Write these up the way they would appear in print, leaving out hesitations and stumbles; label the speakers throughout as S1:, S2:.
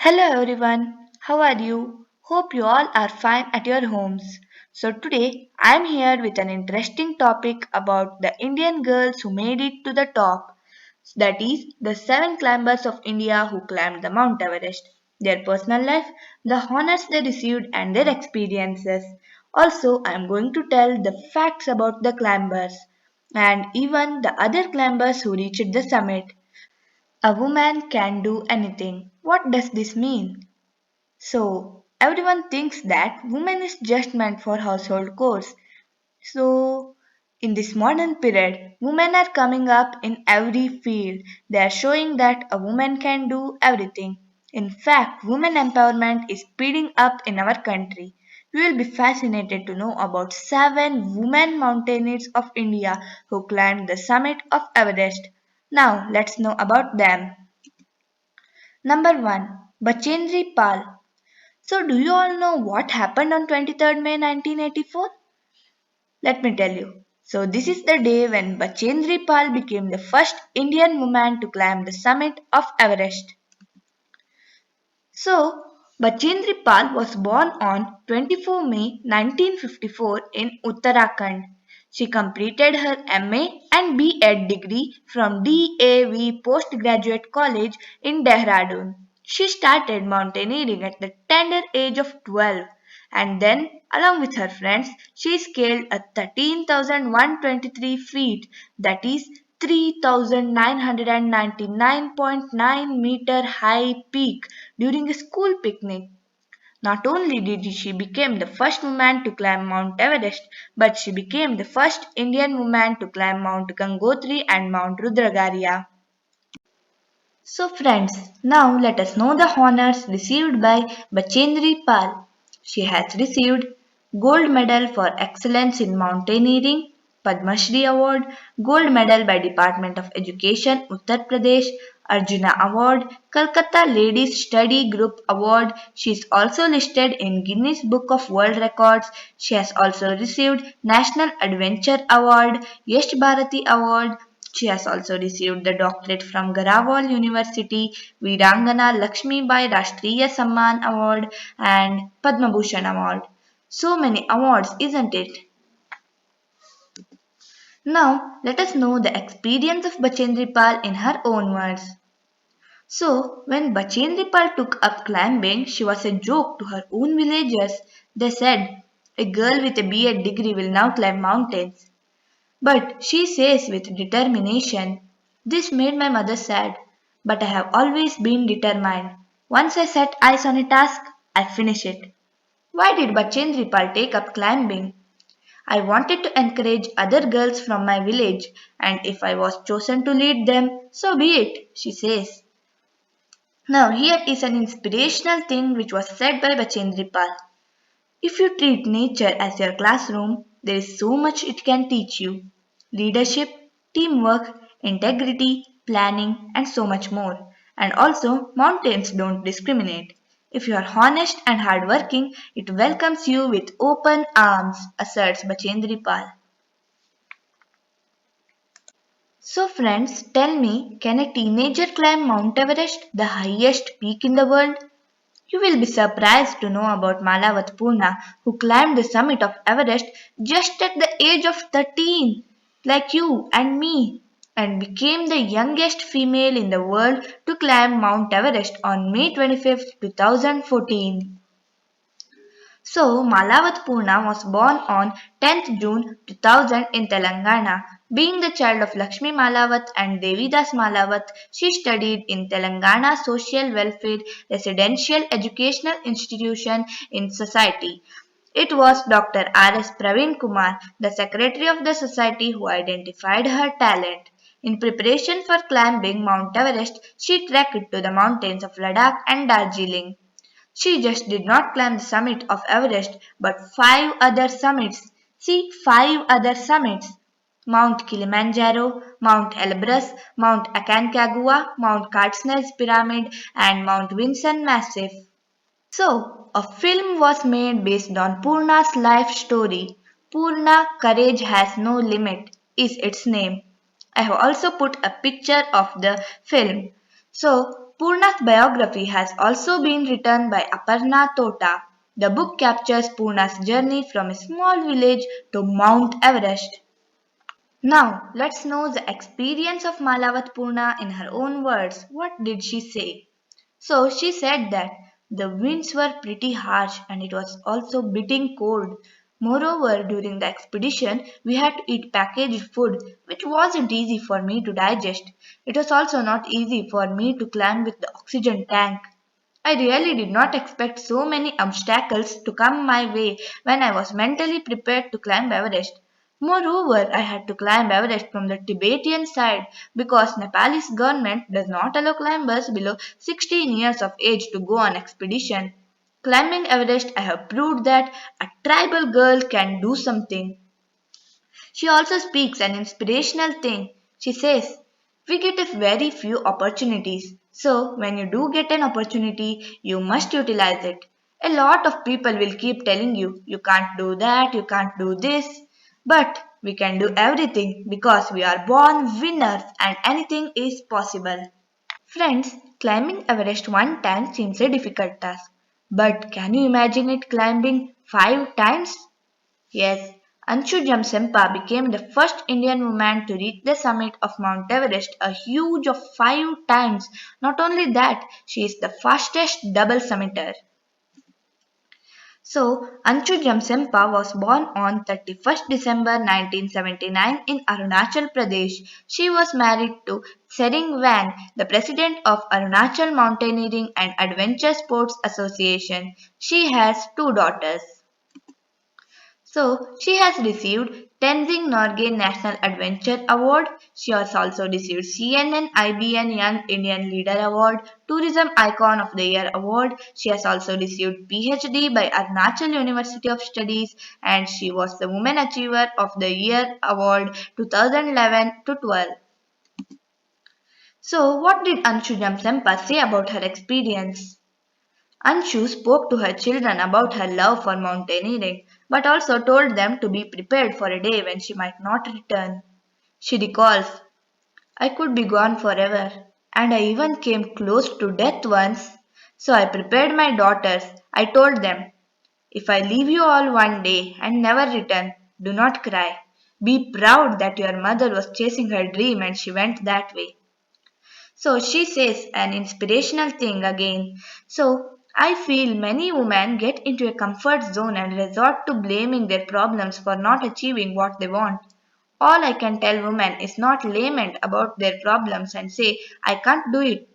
S1: Hello everyone, how are you? Hope you all are fine at your homes. So today I am here with an interesting topic about the Indian girls who made it to the top. That is, the seven climbers of India who climbed the Mount Everest. Their personal life, the honors they received, and their experiences. Also, I am going to tell the facts about the climbers and even the other climbers who reached the summit. A woman can do anything. What does this mean? So, everyone thinks that woman is just meant for household chores. So, in this modern period, women are coming up in every field. They are showing that a woman can do everything. In fact, women empowerment is speeding up in our country. You will be fascinated to know about seven women mountaineers of India who climbed the summit of Everest. Now, let's know about them. Number 1. Bachendri Pal. So, do you all know what happened on 23rd May 1984? Let me tell you. So, this is the day when Bachendri Pal became the first Indian woman to climb the summit of Everest. So, Bachendri Pal was born on 24 May 1954 in Uttarakhand. She completed her MA and B.Ed degree from DAV Postgraduate College in Dehradun. She started mountaineering at the tender age of 12 and then, along with her friends, she scaled a 13,123 feet, that is 3,999.9 meter high peak during a school picnic. Not only did she become the first woman to climb Mount Everest, but she became the first Indian woman to climb Mount Gangotri and Mount Rudragarya. So friends, now let us know the honors received by Bachendri Pal. She has received Gold Medal for Excellence in Mountaineering, Padma Shri Award, Gold Medal by Department of Education, Uttar Pradesh, Arjuna Award, Calcutta Ladies Study Group Award. She is also listed in Guinness Book of World Records. She has also received National Adventure Award, Yash Bharati Award, she has also received the doctorate from Garawal University, Virangana Lakshmi Bai Rashtriya Samman Award, and Padma Bhushan Award. So many awards, isn't it? Now, let us know the experience of Bachendri Pal in her own words. So, when Bachendri Pal took up climbing, she was a joke to her own villagers. They said, a girl with a B.Ed degree will now climb mountains. But she says with determination, this made my mother sad, but I have always been determined. Once I set eyes on a task, I finish it. Why did Bachendri Pal take up climbing? I wanted to encourage other girls from my village, and if I was chosen to lead them, so be it, she says. Now, here is an inspirational thing which was said by Bachendri Pal. If you treat nature as your classroom, there is so much it can teach you: leadership, teamwork, integrity, planning, and so much more. And also, mountains don't discriminate. If you are honest and hardworking, it welcomes you with open arms, asserts Bachendri Pal. So, friends, tell me, can a teenager climb Mount Everest, the highest peak in the world? You will be surprised to know about Malavat Purna, who climbed the summit of Everest just at the age of 13, like you and me, and became the youngest female in the world to climb Mount Everest on May 25, 2014. So, Malavat Purna was born on 10th June 2000 in Telangana. Being the child of Lakshmi Malavat and Devidas Malavat, she studied in Telangana Social Welfare Residential Educational Institution in Society. It was Dr. R.S. Praveen Kumar, the secretary of the society, who identified her talent. In preparation for climbing Mount Everest, she trekked to the mountains of Ladakh and Darjeeling. She just did not climb the summit of Everest, but five other summits. See, five other summits: Mount Kilimanjaro, Mount Elbrus, Mount Aconcagua, Mount Katznel's Pyramid, and Mount Vinson Massif. So, a film was made based on Purna's life story. Purna Courage Has No Limit is its name. I have also put a picture of the film. So, Purna's biography has also been written by Aparna Tota. The book captures Purna's journey from a small village to Mount Everest. Now, let's know the experience of Malavat Purna in her own words. What did she say? So, she said that the winds were pretty harsh and it was also biting cold. Moreover, during the expedition, we had to eat packaged food, which wasn't easy for me to digest. It was also not easy for me to climb with the oxygen tank. I really did not expect so many obstacles to come my way when I was mentally prepared to climb Everest. Moreover, I had to climb Everest from the Tibetan side because Nepalese government does not allow climbers below 16 years of age to go on expedition. Climbing Everest, I have proved that a tribal girl can do something. She also speaks an inspirational thing. She says, we get a very few opportunities. So, when you do get an opportunity, you must utilize it. A lot of people will keep telling you, you can't do that, you can't do this. But we can do everything because we are born winners and anything is possible. Friends, climbing Everest one time seems a difficult task. But can you imagine it climbing 5 times? Yes, Anshu Jamsempa became the first Indian woman to reach the summit of Mount Everest, a huge of 5 times. Not only that, she is the fastest double summiter. So, Anshu Jamsempa was born on 31st December 1979 in Arunachal Pradesh. She was married to Sering Wang, the president of Arunachal Mountaineering and Adventure Sports Association. She has 2 daughters. So, she has received Tenzing Norgay National Adventure Award. She has also received CNN IBN Young Indian Leader Award, Tourism Icon of the Year Award. She has also received PhD by Arunachal University of Studies and she was the Women Achiever of the Year Award 2011 to 12. So, what did Anshu Jamsempa say about her experience? Anshu spoke to her children about her love for mountaineering, but also told them to be prepared for a day when she might not return. She recalls, I could be gone forever, and I even came close to death once. So I prepared my daughters. I told them, if I leave you all one day and never return, do not cry. Be proud that your mother was chasing her dream and she went that way. So she says an inspirational thing again. So I feel many women get into a comfort zone and resort to blaming their problems for not achieving what they want. All I can tell women is not lament about their problems and say, I can't do it.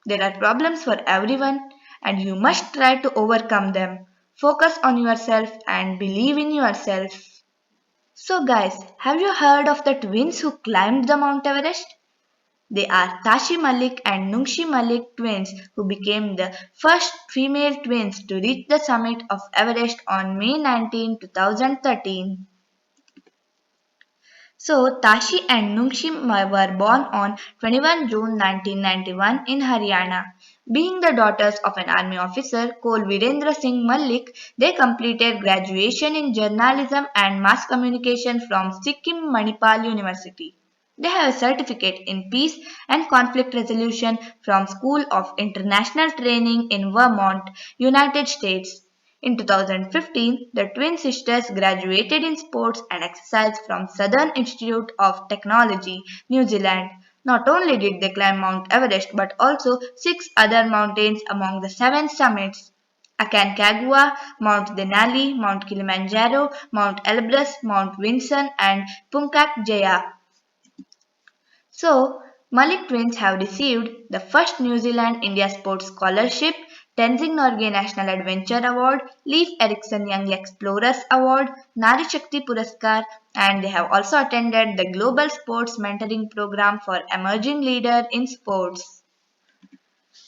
S1: There are problems for everyone and you must try to overcome them. Focus on yourself and believe in yourself. So, guys, have you heard of the twins who climbed the Mount Everest? They are Tashi Malik and Nungshi Malik twins who became the first female twins to reach the summit of Everest on May 19, 2013. So, Tashi and Nungshi were born on 21 June 1991 in Haryana. Being the daughters of an army officer called Virendra Singh Malik, they completed graduation in journalism and mass communication from Sikkim Manipal University. They have a certificate in peace and conflict resolution from School of International Training in Vermont, United States. In 2015, the twin sisters graduated in sports and exercise from Southern Institute of Technology, New Zealand. Not only did they climb Mount Everest but also 6 other mountains among the 7 summits. Aconcagua, Mount Denali, Mount Kilimanjaro, Mount Elbrus, Mount Vinson, and Puncak Jaya. So, Malik twins have received the first New Zealand India Sports Scholarship, Tenzing Norgay National Adventure Award, Leif Erikson Young Explorers Award, Nari Shakti Puraskar, and they have also attended the Global Sports Mentoring Program for Emerging Leader in Sports.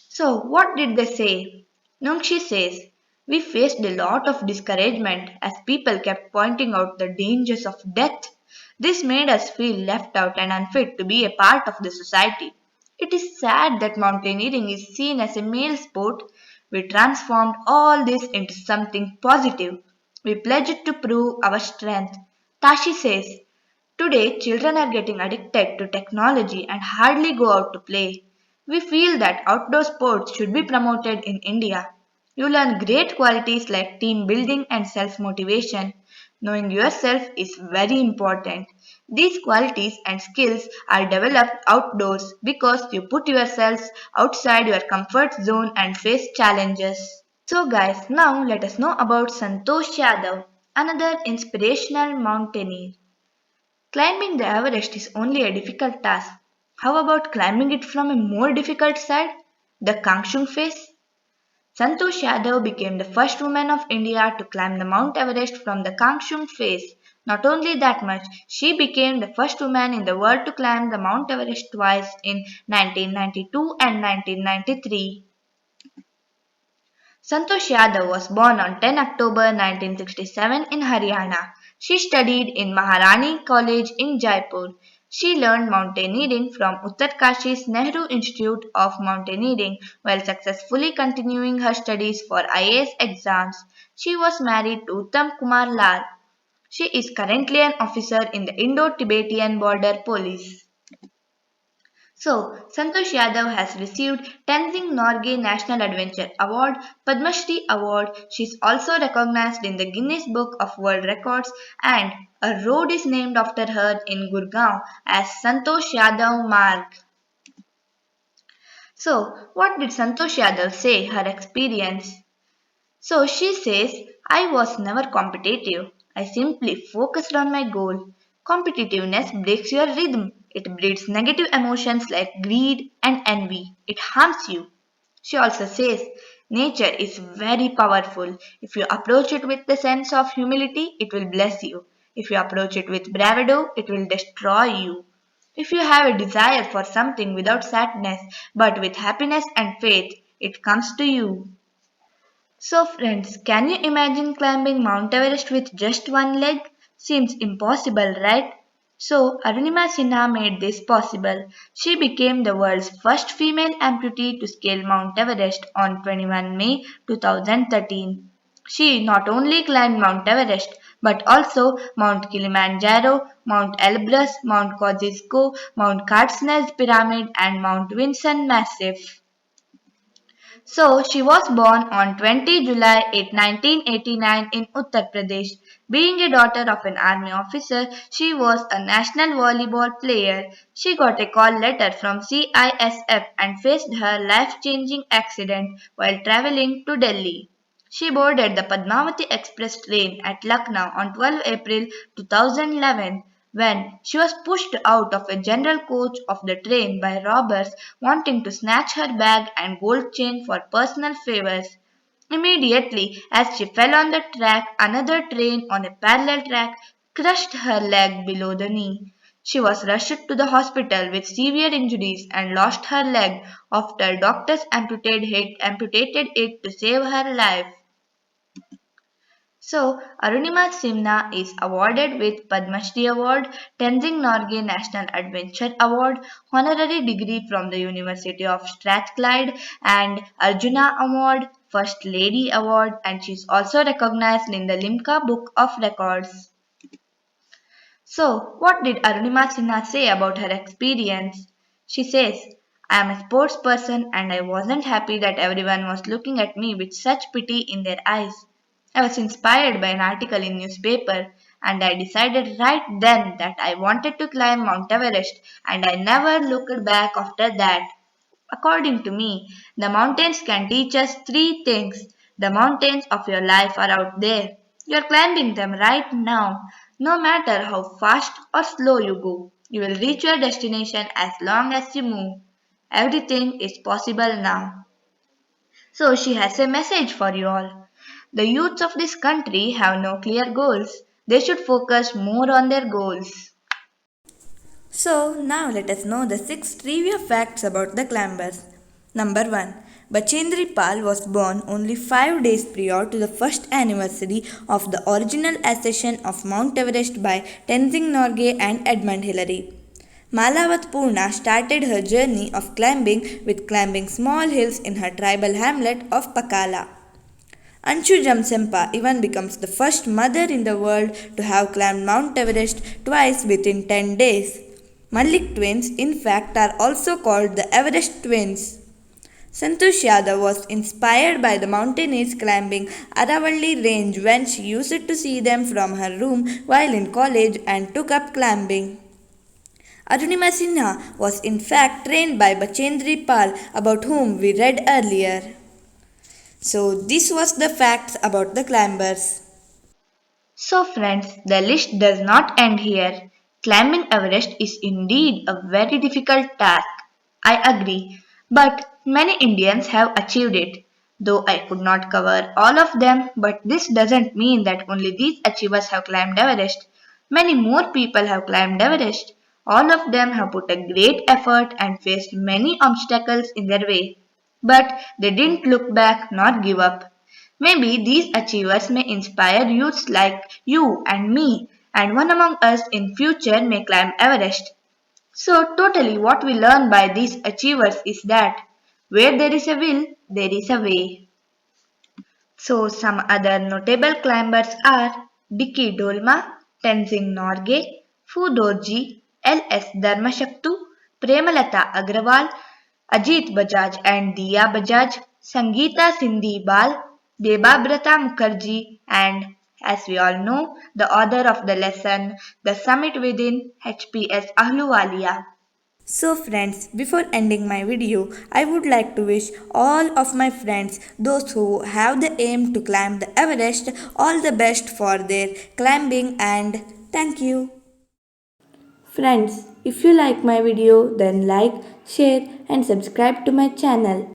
S1: So, what did they say? Nungshi says, we faced a lot of discouragement as people kept pointing out the dangers of death. This made us feel left out and unfit to be a part of the society. It is sad that mountaineering is seen as a male sport. We transformed all this into something positive. We pledged to prove our strength. Tashi says, today children are getting addicted to technology and hardly go out to play. We feel that outdoor sports should be promoted in India. You learn great qualities like team building and self motivation. Knowing yourself is very important. These qualities and skills are developed outdoors because you put yourselves outside your comfort zone and face challenges. So, guys, now let us know about Santosh Yadav, another inspirational mountaineer. Climbing the Everest is only a difficult task. How about climbing it from a more difficult side? The Kangshung face? Santosh Yadav became the first woman of India to climb the Mount Everest from the Kangshung face. Not only that much, she became the first woman in the world to climb the Mount Everest twice in 1992 and 1993. Santosh Yadav was born on 10 October 1967 in Haryana. She studied in Maharani College in Jaipur. She learned mountaineering from Uttarkashi's Nehru Institute of Mountaineering while successfully continuing her studies for IAS exams. She was married to Uttam Kumar Lal. She is currently an officer in the Indo-Tibetan Border Police. So, Santosh Yadav has received Tenzing Norgay National Adventure Award, Padma Shri Award. She is also recognized in the Guinness Book of World Records, and a road is named after her in Gurgaon as Santosh Yadav Marg. So, what did Santosh Yadav say her experience? So she says, I was never competitive. I simply focused on my goal. Competitiveness breaks your rhythm. It breeds negative emotions like greed and envy. It harms you. She also says, nature is very powerful. If you approach it with the sense of humility, it will bless you. If you approach it with bravado, it will destroy you. If you have a desire for something without sadness, but with happiness and faith, it comes to you. So, friends, can you imagine climbing Mount Everest with just one leg? Seems impossible, right? So, Arunima Sinha made this possible. She became the world's first female amputee to scale Mount Everest on 21 May 2013. She not only climbed Mount Everest but also Mount Kilimanjaro, Mount Elbrus, Mount Kosciuszko, Mount Katznel's Pyramid, and Mount Vinson Massif. So she was born on 20 July 1989 in Uttar Pradesh. Being a daughter of an army officer, she was a national volleyball player. She got a call letter from CISF and faced her life-changing accident while traveling to Delhi. She boarded the Padmavati Express train at Lucknow on 12 April 2011 when she was pushed out of a general coach of the train by robbers wanting to snatch her bag and gold chain for personal favors. Immediately, as she fell on the track, another train on a parallel track crushed her leg below the knee. She was rushed to the hospital with severe injuries and lost her leg after doctors amputated it to save her life. So, Arunima Simna is awarded with Padma Shri Award, Tenzing Norgay National Adventure Award, honorary degree from the University of Strathclyde, and Arjuna Award, First Lady Award, and she is also recognized in the Limca Book of Records. So, what did Arunima Sinha say about her experience? She says, I am a sports person and I wasn't happy that everyone was looking at me with such pity in their eyes. I was inspired by an article in newspaper and I decided right then that I wanted to climb Mount Everest and I never looked back after that. According to me, the mountains can teach us three things. The mountains of your life are out there. You are climbing them right now. No matter how fast or slow you go, you will reach your destination as long as you move. Everything is possible now. So she has a message for you all. The youths of this country have no clear goals. They should focus more on their goals.
S2: So now let us know the 6 trivia facts about the climbers. Number 1. Bachendri Pal was born only 5 days prior to the first anniversary of the original ascension of Mount Everest by Tenzing Norgay and Edmund Hillary. Malawat Purna started her journey of climbing with climbing small hills in her tribal hamlet of Pakala. Anshu Jamsempa even becomes the first mother in the world to have climbed Mount Everest twice within 10 days. Malik twins, in fact, are also called the Everest twins. Santosh Yadav was inspired by the mountaineers climbing Aravalli range when she used to see them from her room while in college and took up climbing. Arunima Sinha was in fact trained by Bachendri Pal, about whom we read earlier. So this was the facts about the climbers.
S1: So, friends, the list does not end here. Climbing Everest is indeed a very difficult task. I agree. But many Indians have achieved it. Though I could not cover all of them, but this doesn't mean that only these achievers have climbed Everest. Many more people have climbed Everest. All of them have put a great effort and faced many obstacles in their way. But they didn't look back nor give up. Maybe these achievers may inspire youths like you and me, and one among us in future may climb Everest. So totally what we learn by these achievers is that where there is a will, there is a way. So some other notable climbers are Dicky Dolma, Tenzing Norgay, Fu Dorji, L.S. Dharmashaktu, Premalata Agrawal, Ajit Bajaj and Diya Bajaj, Sangeeta Sindhi Bal, Debabrata Mukherjee, and as we all know, the author of the lesson The Summit Within, HPS Ahluwalia.
S2: So friends, before ending my video, I would like to wish all of my friends, those who have the aim to climb the Everest, all the best for their climbing, and thank you. Friends, if you like my video, then like, share and subscribe to my channel.